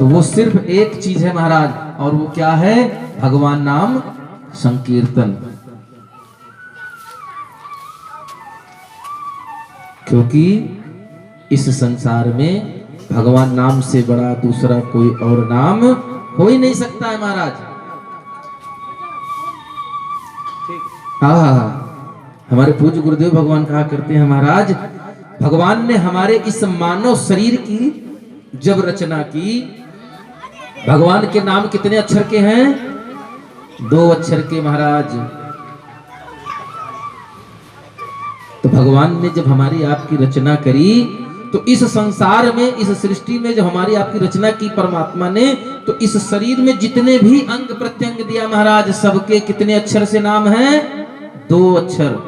तो वो सिर्फ एक चीज है महाराज, और वो क्या है? भगवान नाम संकीर्तन। क्योंकि इस संसार में भगवान नाम से बड़ा दूसरा कोई और नाम हो ही नहीं सकता है महाराज। हमारे पूज्य गुरुदेव भगवान कहा करते हैं महाराज, भगवान ने हमारे इस मानव शरीर की जब रचना की, भगवान के नाम कितने अक्षर के हैं? 2 अक्षर के महाराज। तो भगवान ने जब हमारी आपकी रचना करी, तो इस संसार में, इस सृष्टि में जब हमारी आपकी रचना की परमात्मा ने, तो इस शरीर में जितने भी अंग प्रत्यंग दिया महाराज, सबके कितने अक्षर से नाम हैं? 2 अक्षर।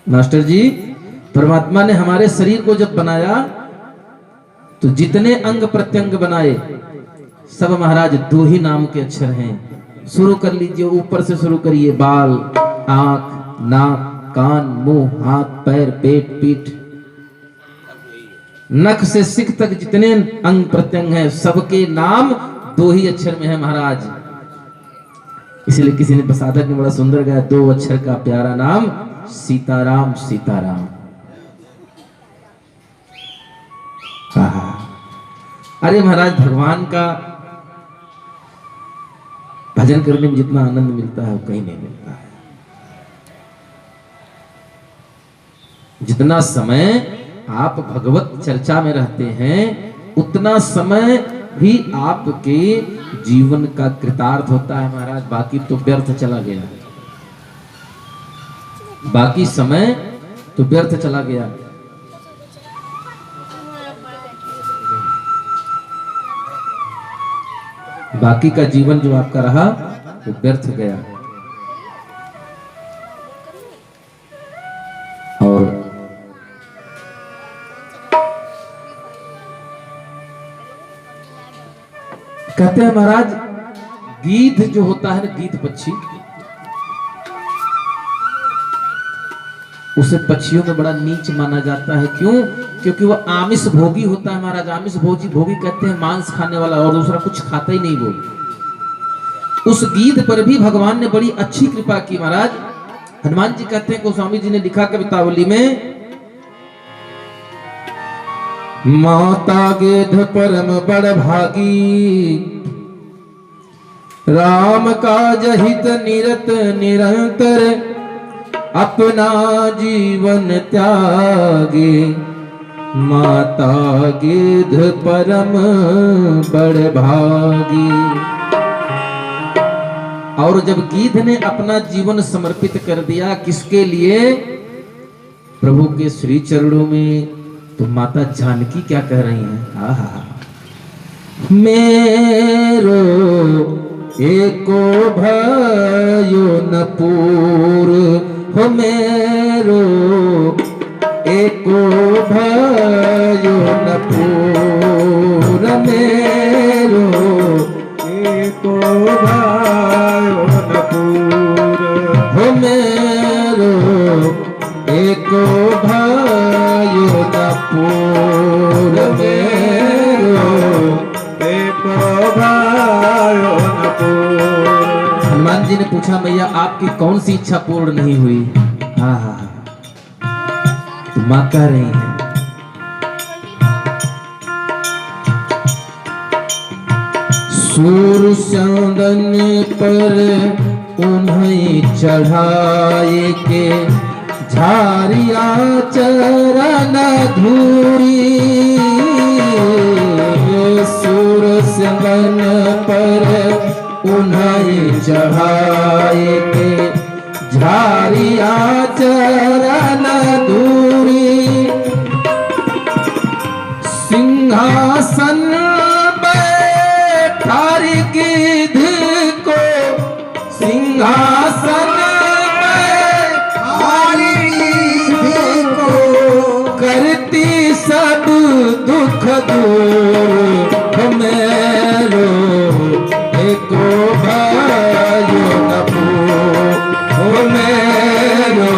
मास्टर जी, परमात्मा ने हमारे शरीर को जब बनाया, तो जितने अंग प्रत्यंग बनाए सब महाराज 2 ही नाम के अक्षर हैं। शुरू कर लीजिए, ऊपर से शुरू करिए। बाल, आंख, नाक, कान, मुंह, हाथ, पैर, पेट, पीठ, नख से सिख तक जितने अंग प्रत्यंग हैं, सबके नाम 2 ही अक्षर में है महाराज। इसलिए किसी ने प्रसादक ने बड़ा सुंदर गाया, 2 अक्षर का प्यारा नाम सीताराम सीताराम। अरे महाराज, भगवान का भजन करने में जितना आनंद मिलता है वो कहीं नहीं मिलता है। जितना समय आप भगवत चर्चा में रहते हैं, उतना समय भी आपके जीवन का कृतार्थ होता है महाराज। बाकी तो व्यर्थ चला गया, बाकी समय तो व्यर्थ चला गया। बाकी का जीवन जो आपका रहा वो व्यर्थ गया। और कहते हैं महाराज, गीध जो होता है ना, गीध पक्षी, उसे पक्षियों में बड़ा नीच माना जाता है। क्यों? क्योंकि वह आमिष भोगी होता है महाराज। आमिष भोगी कहते हैं मांस खाने वाला, और दूसरा कुछ खाता ही नहीं वो। उस गीध पर भी भगवान ने बड़ी अच्छी कृपा की महाराज। हनुमान जी कहते हैं, गोस्वामी जी ने लिखा कवितावली में, माता गेध परम बड़ भागी, राम काज हित निरत निरंतर, अपना जीवन त्यागे, माता गिद्ध परम बड़ भागी। और जब गिद्ध ने अपना जीवन समर्पित कर दिया, किसके लिए? प्रभु के श्री चरणों में, तो माता जानकी क्या कह रही हैं? आहा, मेरो एको भयो न पूर, हो मेरो एको भयो न पूर, मेरो एको भयो न पूर, हो मेरो एको भयो न पूर, मेरो एको भयो न पूर। हनुमान जी ने पूछा, मैया आपकी कौन सी इच्छा पूर्ण नहीं हुई? हाँ, तो मां कह रही है, सूर चंदन पर उन्हें चढ़ाए के, झारिया चरण धूरी, सूर चंदन पर उन्हें चढ़ाए के, झारिया चरण दूरी, सिंहासन बैठार गिद्ध को, सिंहासन बैठार गिद्ध को, करती सब दुख दूर, मेरो एको भयो न पूर, हो मेरो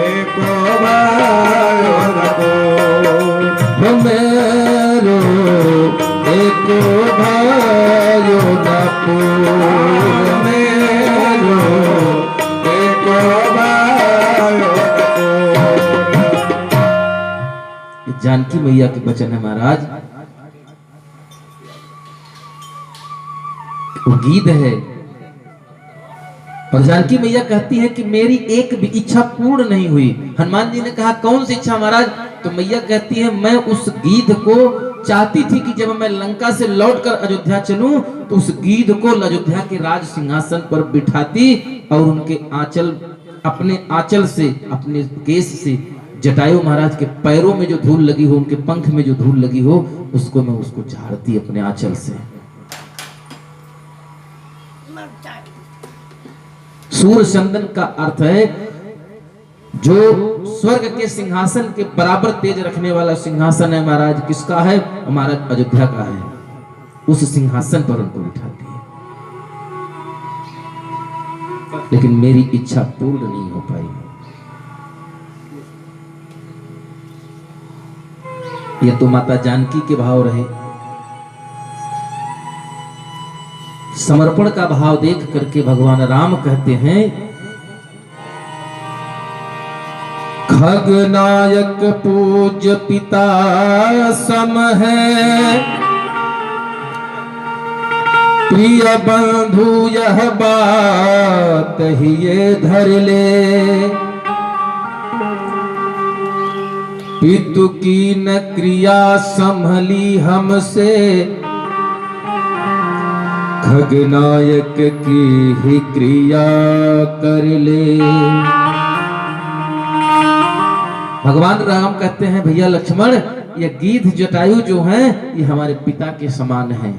एको भयो न पूर, हो मेरो जानकी मैया के वचन है महाराज, वो गीत है। और जानकी मैया कहती है कि मेरी एक भी इच्छा पूर्ण नहीं हुई। हनुमान जी ने कहा कौन सी इच्छा महाराज? तो मैया कहती है मैं उस गीध को चाहती थी कि जब मैं लंका से लौटकर अयोध्या चलूं तो उस गीध को अयोध्या के राज सिंहासन पर बिठाती और उनके आंचल, अपने आंचल से, अपने केस से जटायु महाराज के पैरों में जो धूल लगी हो, उनके पंख में जो धूल लगी हो, उसको मैं उसको झाड़ती अपने आंचल से। सूर चंदन का अर्थ है जो स्वर्ग के सिंहासन के बराबर तेज रखने वाला सिंहासन है महाराज। किसका है? हमारा अयोध्या का है। उस सिंहासन पर उनको बिठाती है। लेकिन मेरी इच्छा पूर्ण नहीं हो पाई। यह तो माता जानकी के भाव रहे। समर्पण का भाव देख करके भगवान राम कहते हैं, खगनायक पूज्य पिता सम है, प्रिय बंधु यह बात ही ये धर ले, पितु की न क्रिया संभली हमसे, खगनायक की ही क्रिया कर ले। भगवान राम कहते हैं भैया लक्ष्मण, ये गीध जटायु जो हैं ये हमारे पिता के समान हैं।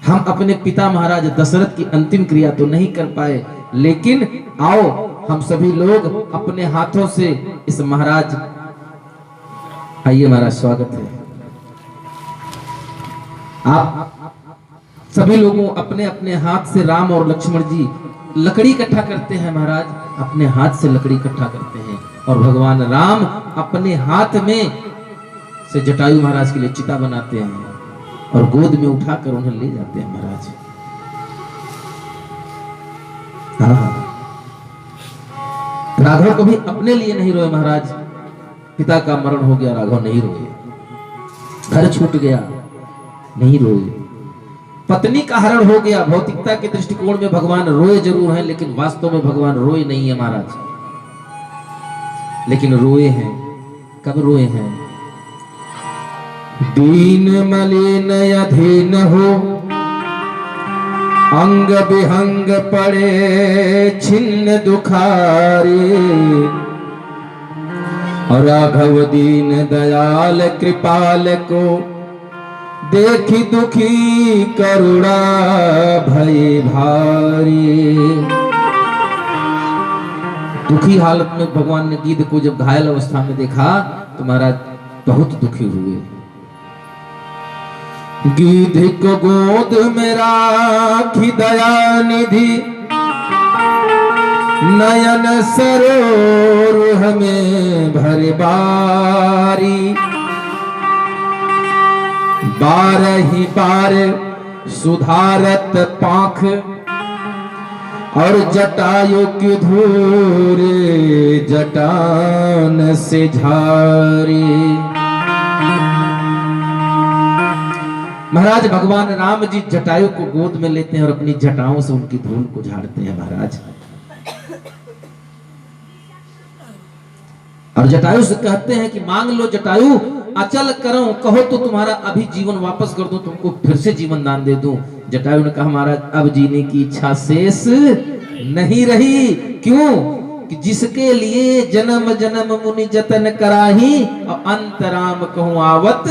हम अपने पिता महाराज दशरथ की अंतिम क्रिया तो नहीं कर पाए, लेकिन आओ हम सभी लोग अपने हाथों से इस महाराज, आइए महाराज स्वागत है। आप सभी लोगों अपने अपने हाथ से राम और लक्ष्मण जी लकड़ी इकट्ठा करते हैं महाराज, अपने हाथ से लकड़ी इकट्ठा करते हैं और भगवान राम अपने हाथ में से जटायु महाराज के लिए चिता बनाते हैं और गोद में उठाकर उन्हें ले जाते हैं महाराज। राघव कभी अपने लिए नहीं रोए महाराज। पिता का मरण हो गया, राघव नहीं रोए। घर छूट गया, नहीं रोए। पत्नी का हरण हो गया, भौतिकता के दृष्टिकोण में भगवान रोए जरूर हैं, लेकिन वास्तव में भगवान रोए नहीं है महाराज। लेकिन रोए हैं। कब रोए हैं? दीन मलिन अधीन हो, अंग विहंग पड़े छिन्न दुखारे, और राघव दीन दयाल कृपाल को देखी दुखी करुणा भय भारी। दुखी हालत में भगवान ने गीध को जब घायल अवस्था में देखा तो महाराज बहुत दुखी हुए। गीध को गोद में राखी दया निधि, नयन सरोर में भर बारी, बारही बार सुधारत पाख, और जटायु की धूर जटान से झारी। महाराज भगवान राम जी जटायु को गोद में लेते हैं और अपनी जटाओं से उनकी धूल को झाड़ते हैं महाराज। और जटायु से कहते हैं कि मांग लो जटायु, अचल करो, कहो तो तुम्हारा अभी जीवन वापस कर दूं, तुमको फिर से जीवन दान दे दूं। जटायु ने कहा महाराज अब जीने की इच्छा शेष नहीं रही। क्यों? कि जिसके लिए जन्म जन्म मुनि जतन कराही, और अंतराम कहूं आवत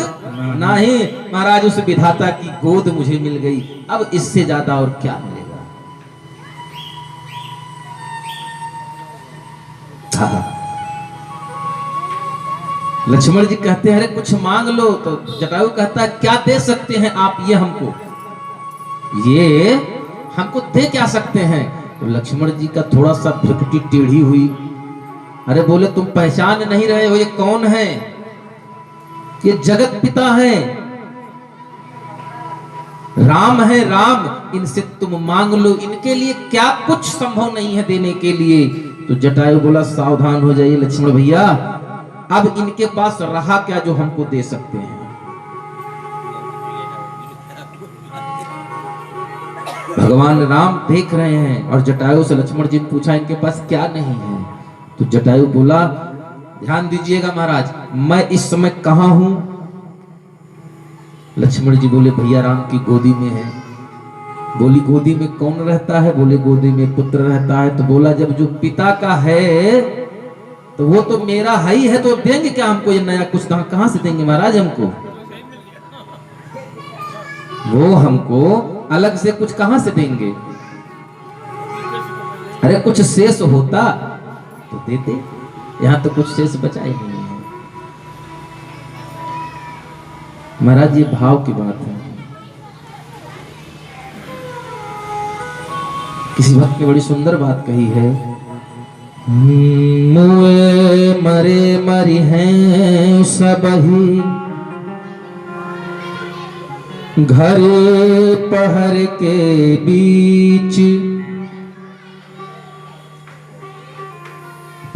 नहीं। महाराज उस विधाता की गोद मुझे मिल गई, अब इससे ज्यादा और क्या मिलेगा। लक्ष्मण जी कहते हैं अरे कुछ मांग लो, तो जटायु कहता है क्या दे सकते हैं आप ये हमको, ये हमको दे क्या सकते हैं। तो लक्ष्मण जी का थोड़ा सा भ्रुकुटी टेढ़ी हुई। अरे बोले तुम पहचान नहीं रहे हो ये कौन है? ये जगत पिता है, राम है राम, इनसे तुम मांग लो, इनके लिए क्या कुछ संभव नहीं है देने के लिए। तो जटायु बोला सावधान हो जाइए लक्ष्मण भैया, अब इनके पास रहा क्या जो हमको दे सकते हैं। भगवान राम देख रहे हैं और जटायु से लक्ष्मण जी ने पूछा इनके पास क्या नहीं है। तो जटायु बोला, ध्यान दीजिएगा महाराज, मैं इस समय कहां हूं। लक्ष्मण जी बोले, भैया राम की गोदी में है। बोली, गोदी में कौन रहता है। बोले, गोदी में पुत्र रहता है। तो बोला, जब जो पिता का है तो वो तो मेरा है ही है, तो देंगे क्या हमको ये नया कुछ। कहां से देंगे महाराज हमको, वो हमको अलग से कुछ कहां से देंगे। अरे कुछ शेष होता तो देते, यहां तो कुछ शेष बचा ही नहीं है। महाराज ये भाव की बात है। किसी भक्त ने बड़ी सुंदर बात कही है, मुए मरे मरी हैं सबही, घर पहर के बीच,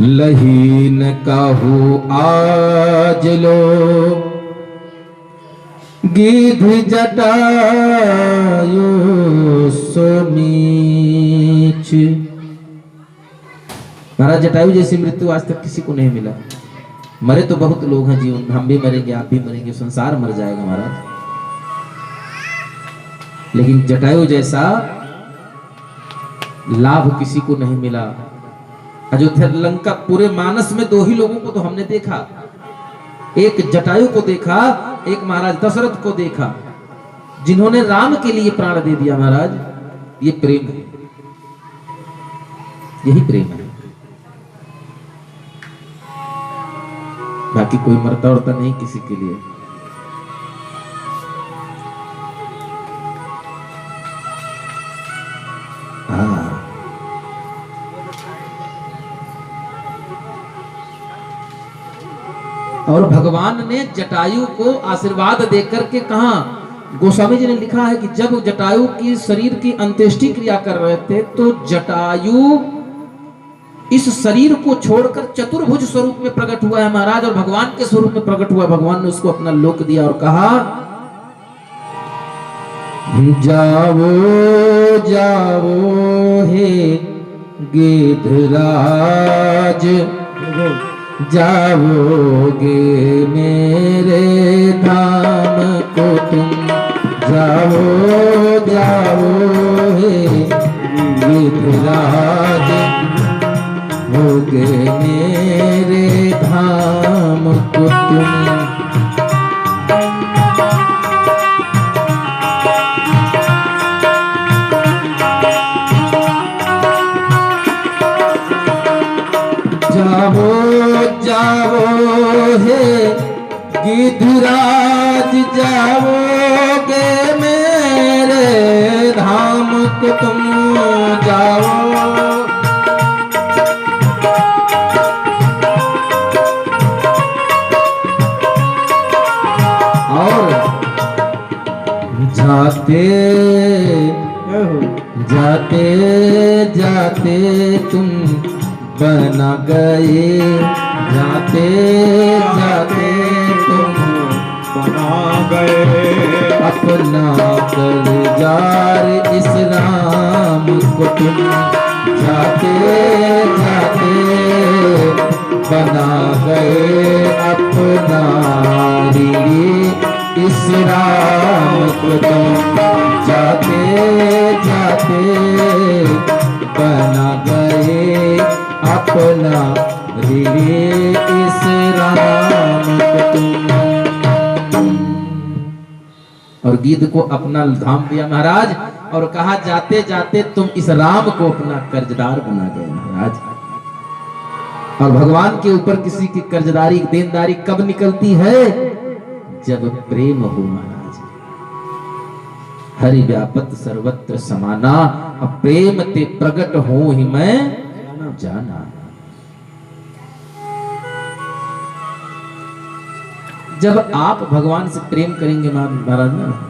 लहीन काहू आज लो, गिद्ध जटायु सोमीच। महाराज जटायु जैसी मृत्यु आज तक किसी को नहीं मिला। मरे तो बहुत लोग हैं जीवन, हम भी मरेंगे, आप भी मरेंगे, संसार मर जाएगा महाराज, लेकिन जटायु जैसा लाभ किसी को नहीं मिला। अयोध्या लंका पूरे मानस में दो ही लोगों को तो हमने देखा, एक जटायु को देखा, एक महाराज दशरथ को देखा, जिन्होंने राम के लिए प्राण दे दिया। महाराज ये प्रेम है, यही प्रेम है। बाकी कोई मरता उड़ता नहीं किसी के लिए। और भगवान ने जटायु को आशीर्वाद देकर के कहा, गोस्वामी जी ने लिखा है कि जब जटायु की शरीर की अंत्येष्टि क्रिया कर रहे थे तो जटायु इस शरीर को छोड़कर चतुर्भुज स्वरूप में प्रकट हुआ है महाराज, और भगवान के स्वरूप में प्रकट हुआ। भगवान ने उसको अपना लोक दिया और कहा, जाओ जाओ हे गिद्धराज, जाओगे मेरे धाम को तुम, जाओ जाओ हे गिद्धराज, होगे मेरे धाम को तुम। जाओ जाओ हे गिद्धराज, जाओगे मेरे धाम को तुम, जाओ। और जाते जाते जाते तुम बना गए, जाते जाते तुम बना गए, अपना करजार इस राम को तुम, जाते जाते बना गए अपना रीढ़ी इस राम को तुम, जाते जाते बना गए अपना रीढ़ी इस राम को तुम। और गिद्ध को अपना धाम दिया महाराज, और कहा, जाते जाते तुम इस राम को अपना कर्जदार बना गए महाराज। और भगवान के ऊपर किसी की कर्जदारी देनदारी कब निकलती है, जब प्रेम हो महाराज। हरि व्यापत सर्वत्र समाना, अब प्रेम ते प्रगट हो ही मैं जाना। जब आप भगवान से प्रेम करेंगे महाराज ना,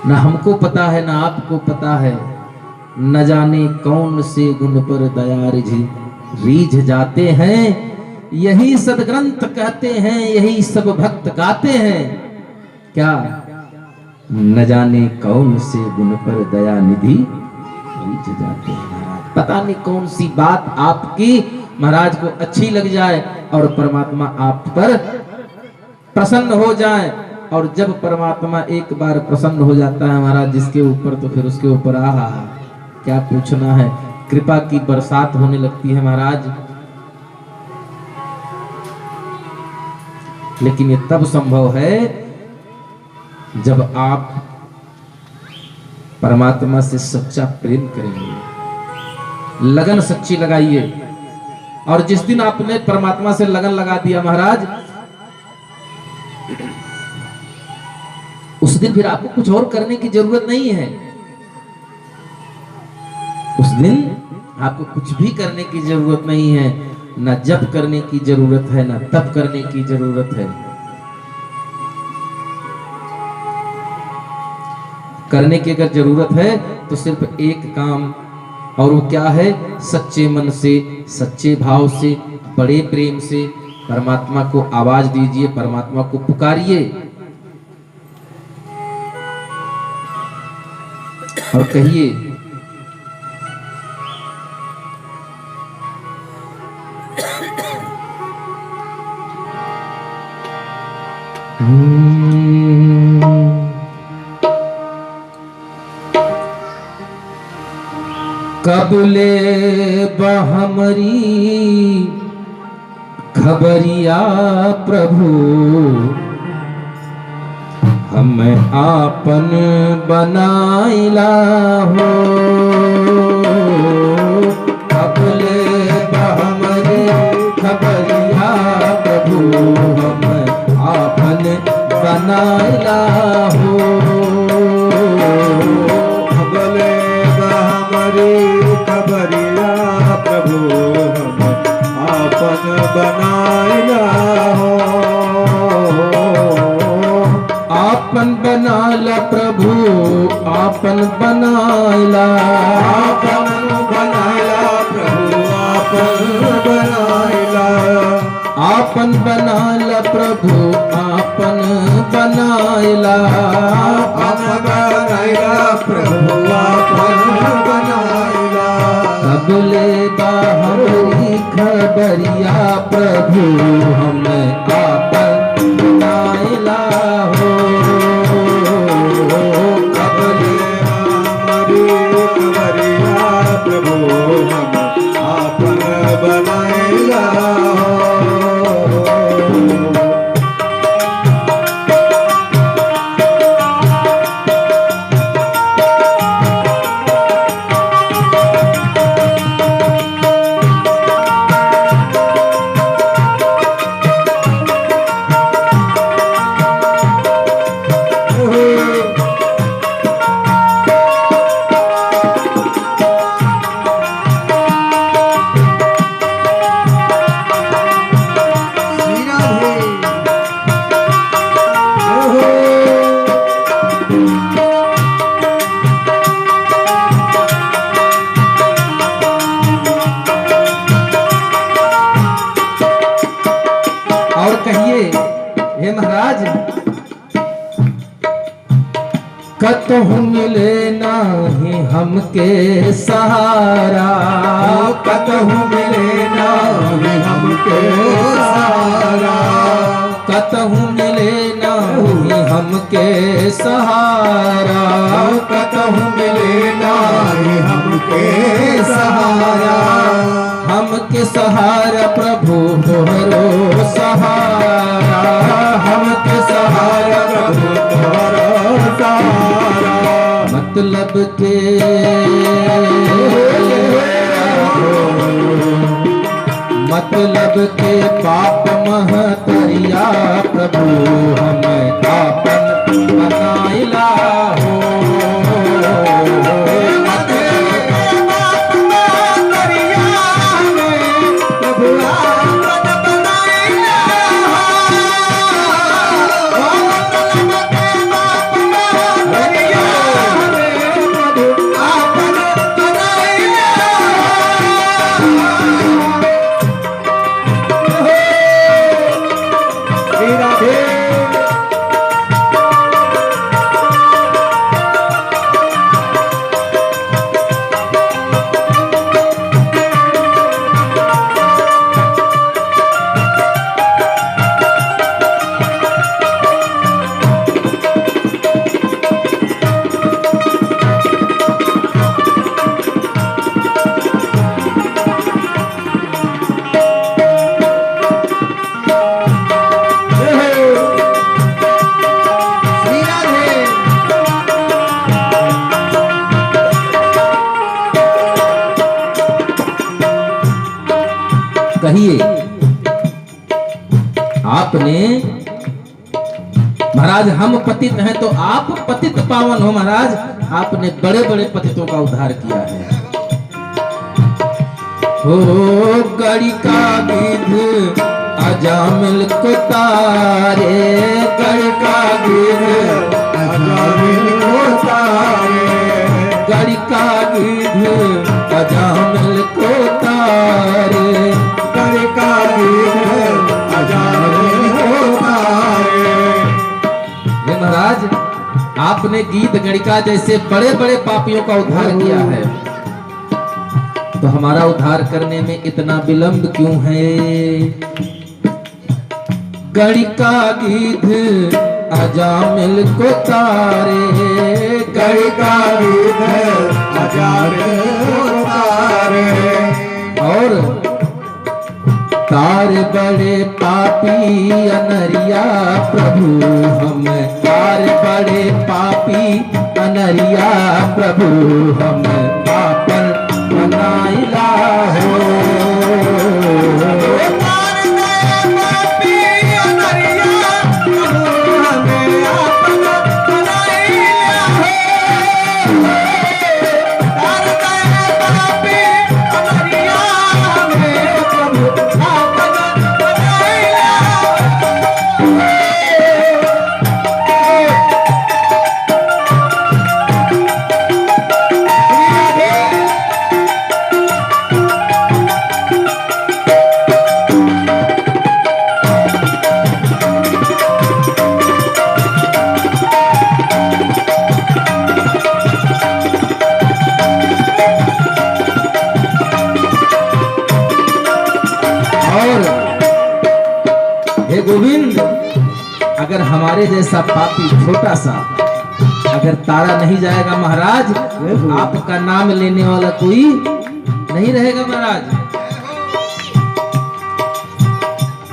ना हमको पता है ना आपको पता है, न जाने कौन से गुण पर दया रीझ जाते हैं। यही सदग्रंथ कहते हैं, यही सब भक्त गाते हैं। क्या? न जाने कौन से गुण पर दया निधि रीझ जाते हैं। पता नहीं कौन सी बात आपकी महाराज को अच्छी लग जाए और परमात्मा आप पर प्रसन्न हो जाए। और जब परमात्मा एक बार प्रसन्न हो जाता है महाराज जिसके ऊपर, तो फिर उसके ऊपर आहा क्या पूछना है, कृपा की बरसात होने लगती है महाराज। लेकिन ये तब संभव है जब आप परमात्मा से सच्चा प्रेम करेंगे, लगन सच्ची लगाइए। और जिस दिन आपने परमात्मा से लगन लगा दिया महाराज, उस दिन फिर आपको कुछ और करने की जरूरत नहीं है। उस दिन आपको कुछ भी करने की जरूरत नहीं है, ना जप करने की जरूरत है, ना तप करने की जरूरत है। करने की अगर जरूरत है तो सिर्फ एक काम, और वो क्या है? सच्चे मन से, सच्चे भाव से, बड़े प्रेम से परमात्मा को आवाज दीजिए, परमात्मा को पुकारिए और कहिए कबले बहमरी खबरिया प्रभु, हम आपन बनाइला हो। कबले बहमरी खबरिया प्रभु, हम आपन बनाइला हो। खबले हमारी खबरिया प्रभु, हम आपन बनाइला हो। आपन बनाला प्रभु, आपन बनाइला, आपन बनाइला प्रभु, आपन बनाइला। आपन बनाला प्रभु, आपन बनाइला, आपन बनाइला प्रभु, आपन बनाइला। कबले बाहरी खबरिया प्रभु, हम आपन बनाइला हो। कबले हमारी खबरिया प्रभु, हम आपन बनाइला हो। हे महाराज, कतहु मिले नाही हमके सहारा, कतहु मिले नाही हमके सहारा। कतहु मिले नाही हमके सहारा, कतहु मिले नाही हमके सहारा। हमके सहारा प्रभु तोहरो सहारा, हमके सहारा प्रभु तोहरो सहारा। मतलब के मतलब के पाप महतरिया प्रभु, हम आपन बनाइला हो। आपने महाराज, हम पतित हैं तो आप पतित पावन हो महाराज। आपने बड़े बड़े पतितों का उद्धार किया है। हो गड़ी का गिद्ध अजामिल को तारे, गड़ी का गिद्ध अजामिल को तारे, गड़ी का गिद्ध अजामिल को तारे, गड़ी का गिद्ध अजामिल को तारे। हे महाराज, आपने गीत गणिका जैसे बड़े बड़े पापियों का उद्धार किया है, तो हमारा उद्धार करने में इतना विलंब क्यों है? गणिका गिद्ध अजामिल को तारे, गणिका गिद्ध अजामिल को तारे। और तार बड़े पापी अनरिया प्रभु हम, तार बड़े पापी अनरिया प्रभु हम, पापन बनाइला हो। हे गोविंद, अगर हमारे जैसा पापी छोटा सा अगर तारा नहीं जाएगा महाराज, आपका नाम लेने वाला कोई नहीं रहेगा महाराज।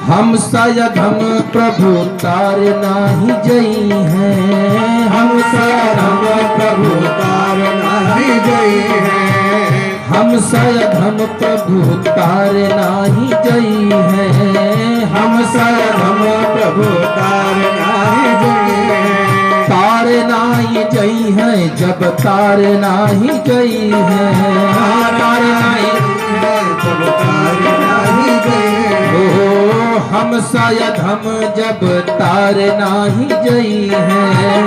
हम शायद हम प्रभु तार नहीं जई हैं, हम शायद हम प्रभु तार नहीं जई हैं, हम शायद हम प्रभु तार नहीं जई हैं, हम शायद हम प्रभु तार नहीं जई हैं। तार नहीं जई हैं जब तार नहीं जई हैं, तार नहीं जब तार नहीं जई हैं। हम शायद हम जब तार नहीं जई हैं,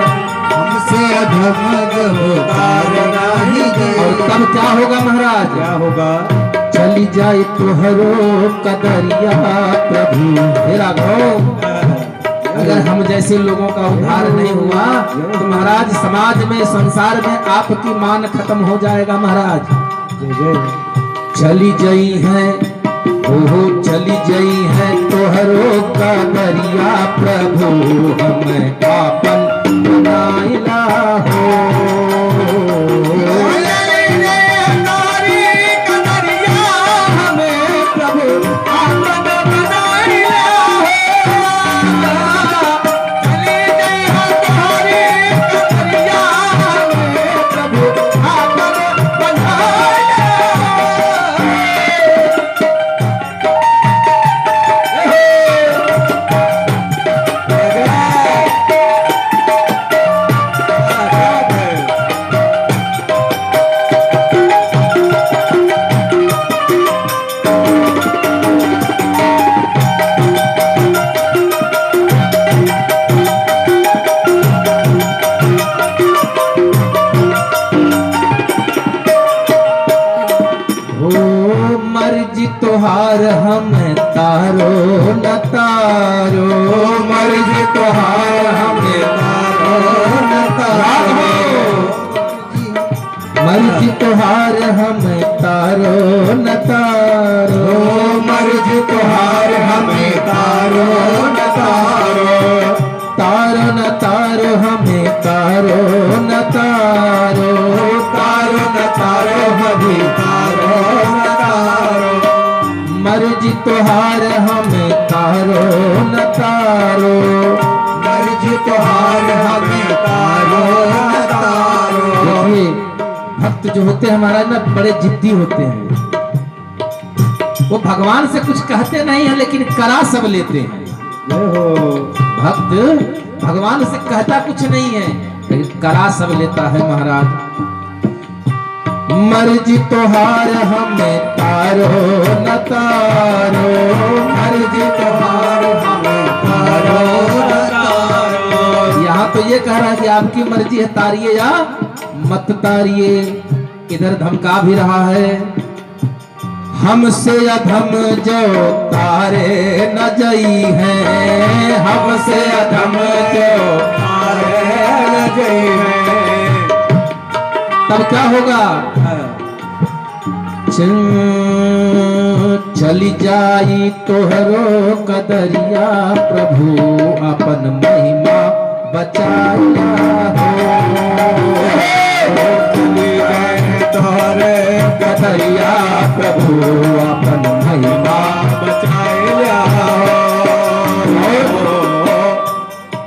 हमसे अधम जब तार नहीं जई। और तब क्या होगा महाराज? क्या होगा? चली जाए तुहरो कदरिया प्रभु। हे राघव, अगर हम जैसे लोगों का उद्धार नहीं हुआ तो महाराज समाज में, संसार में आपकी मान खत्म हो जाएगा महाराज। चली गई है ओहो, चली गई है तोहरो कदरिया प्रभु, हमें आपन बनाइला हो। तोहार हम तारो न तारो, मर्जी तोहार हम तारो न तारो, मर्जी तोहार हम तारो न तारो, मर्जी तोहार हम तारो न तारो, तारो न तारो हमें तारो न तारो, तारो न तारो हमें तारो न तारो, मर्जी तोहार हमें तारो न तारो, मर्जी तोहार हमें तारो न तारो। देखिए, भक्त जो होते हैं महाराज ना, बड़े जिद्दी होते हैं। वो भगवान से कुछ कहते नहीं है लेकिन करा सब लेते हैं। जय हो। भक्त भगवान से कहता कुछ नहीं है लेकिन करा सब लेता है महाराज। मर्जी तोहार हमें तारो न तारो, मर्जी तुम्हार हमें तारो न तारो। यहाँ तो ये कह रहा है कि आपकी मर्जी है, तारिये या मत तारिये। इधर धमका भी रहा है, हमसे अधम जो तारे न जई है, हमसे अधम जो तारे न जई है। तब क्या होगा? चली जाई तोहरो कदरिया, प्रभु अपन महिमा बचाया हो। चली गए तोहरे कदरिया, प्रभु अपन महिमा बचाया हो।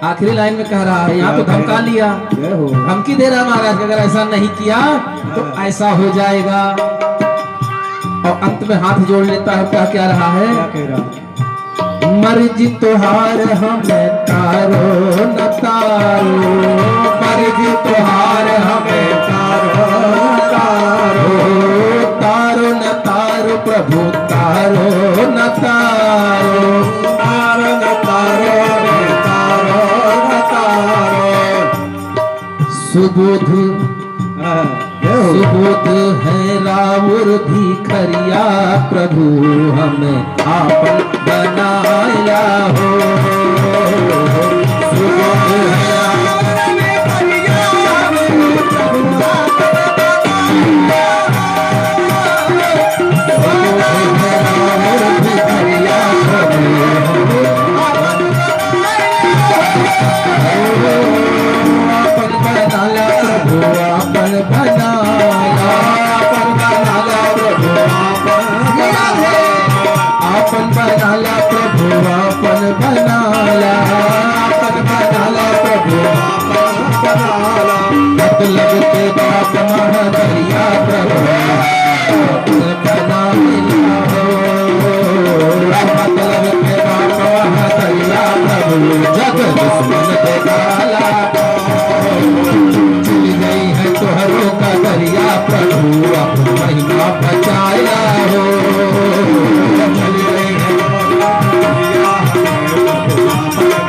आखिरी लाइन में कह रहा है, यहाँ तो धमका लिया, जय हो। धमकी दे रहा महाराज कि अगर ऐसा नहीं किया तो ऐसा हो जाएगा। और अंत में हाथ जोड़ लेता है, क्या क्या रहा है? क्या कह रहा? मर्जी तोहार हमें तारो न तारो, मर्जी तोहार हमें तारो न तारो। तारो न तारो प्रभु तारो न तारो, तारो न तारो रे तारो न तारो। सुबोध हाँ, जय हो। सुबोध है रावुर भिखरिया, प्रभु हमें आपन बनाया हो। सुबोध है रावुर भिखरिया, प्रभु आपन बनाया, प्रभु आपन बनाया, आपन बनाया प्रभु आपन बनाया, प्रभु आपन बनाया, आपन बनाया प्रभु आपन बनाया। मतलब के बाप महदरिया, प्रभु आपन बना मिला हो। मतलब के बाप महदरिया, प्रभु जग दुश्मन के गाला। चली गई है तोहरो का दरिया, प्रभु अपनी महिमा बचाया हो। चली गई है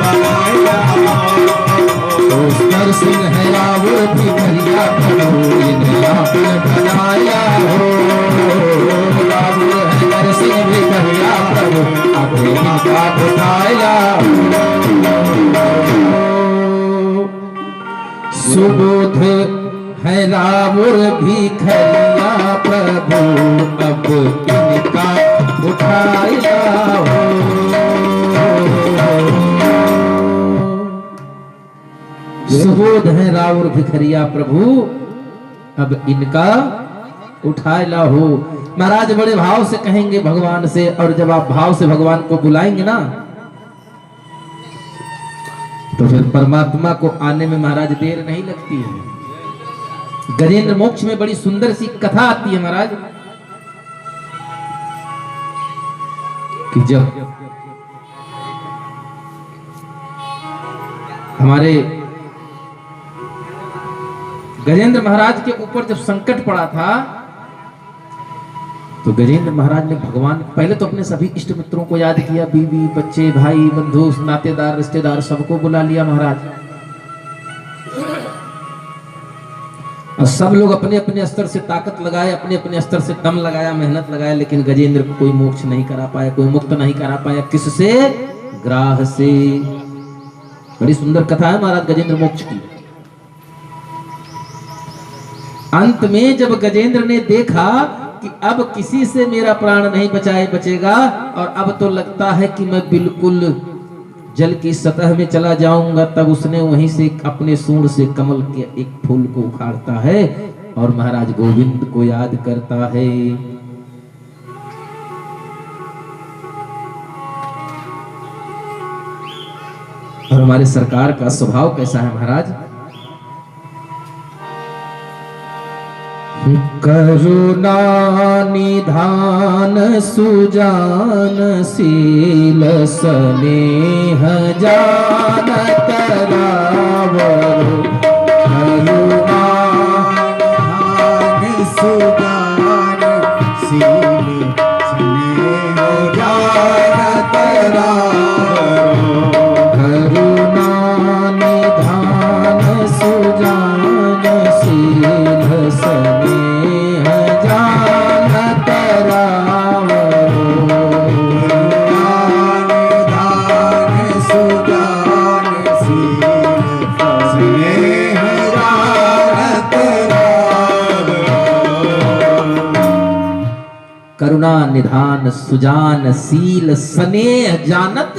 बनाया हो। नर सिंह है रावण की भरिया, प्रभु इन्हें आपने बनाया हो। रावण है नर सिंह भी भरिया, प्रभु अपने इनका उठाया हो। सुबोध है रावण भिखरिया, प्रभु अब इनका उठाया हो। सुबोध है रावण भिखरिया, प्रभु अब इनका उठाए ला हो। महाराज बड़े भाव से कहेंगे भगवान से, और जब आप भाव से भगवान को बुलाएंगे ना तो फिर परमात्मा को आने में महाराज देर नहीं लगती है। गजेंद्र मोक्ष में बड़ी सुंदर सी कथा आती है महाराज, कि जब हमारे गजेंद्र महाराज के ऊपर जब संकट पड़ा था तो गजेंद्र महाराज ने भगवान पहले तो अपने सभी इष्ट मित्रों को याद किया, बीवी बच्चे भाई बंधु नातेदार रिश्तेदार सबको बुला लिया महाराज। और सब लोग अपने अपने स्तर से ताकत लगाए, अपने अपने स्तर से दम लगाया, मेहनत लगाया, लेकिन गजेंद्र को कोई मोक्ष नहीं करा पाया, कोई मुक्त नहीं करा पाया। किससे? ग्राह से। बड़ी सुंदर कथा है महाराज गजेंद्र मोक्ष की। अंत में जब गजेंद्र ने देखा कि अब किसी से मेरा प्राण नहीं बचेगा, और अब तो लगता है कि मैं बिल्कुल जल की सतह में चला जाऊंगा, तब उसने वहीं से अपने सूंड से कमल के एक फूल को उखाड़ता है और महाराज गोविंद को याद करता है। और हमारे सरकार का स्वभाव कैसा है महाराज? करुणा निधान सुजान शील स्नेह जानत रावरो करुणा सुगान सील स्नेह जानत रावरो करुणा निधान सुजान शील स्नेह जानत रावरो निधान सुगान सील स्नेह जानत रावरो करुणा निधान सुजान शील स्नेह जानत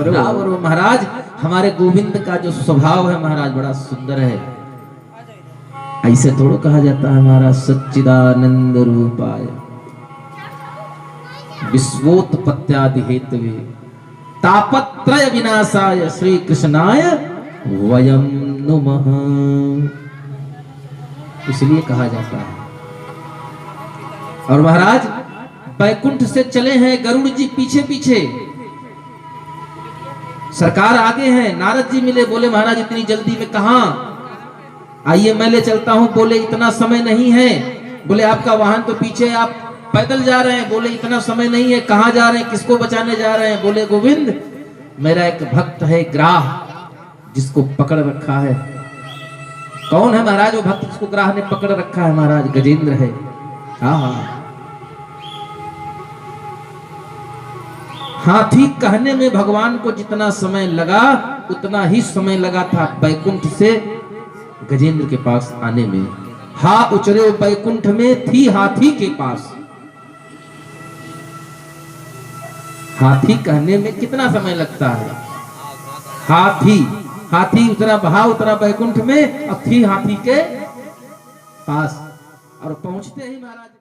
रावरो। महाराज हमारे गोविंद का जो स्वभाव है महाराज बड़ा सुंदर है। ऐसे थोड़ा कहा जाता है महाराज सच्चिदानंद रूपाय विश्वोत्पत्त्यादि हेतवे तापत्रय विनाशाय श्री कृष्णाय वयम नुमः, इसलिए कहा जाता है। और महाराज बैकुंठ से चले हैं गरुड़ जी पीछे पीछे, सरकार आगे हैं। नारद जी मिले, बोले महाराज इतनी जल्दी में कहां, आइए मैं ले चलता हूं। बोले इतना समय नहीं है। बोले आपका वाहन तो पीछे, आप पैदल जा रहे हैं। बोले इतना समय नहीं है, कहां जा रहे हैं, किसको बचाने जा रहे हैं। बोले गोविंद मेरा एक भक्त है ग्राह जिसको पकड़ रखा है। कौन है महाराज वो भक्त जिसको ग्राह ने पकड़ रखा है? महाराज गजेंद्र है। हाँ, हाथी कहने में भगवान को जितना समय लगा उतना ही समय लगा था बैकुंठ से गजेंद्र के पास आने में। हा उचरे बैकुंठ में थी हाथी के पास। हाथी कहने में कितना समय लगता है? हाथी उतरा, बहा उतरा बैकुंठ में, अब थी हाथी के पास और पहुंचते ही महाराज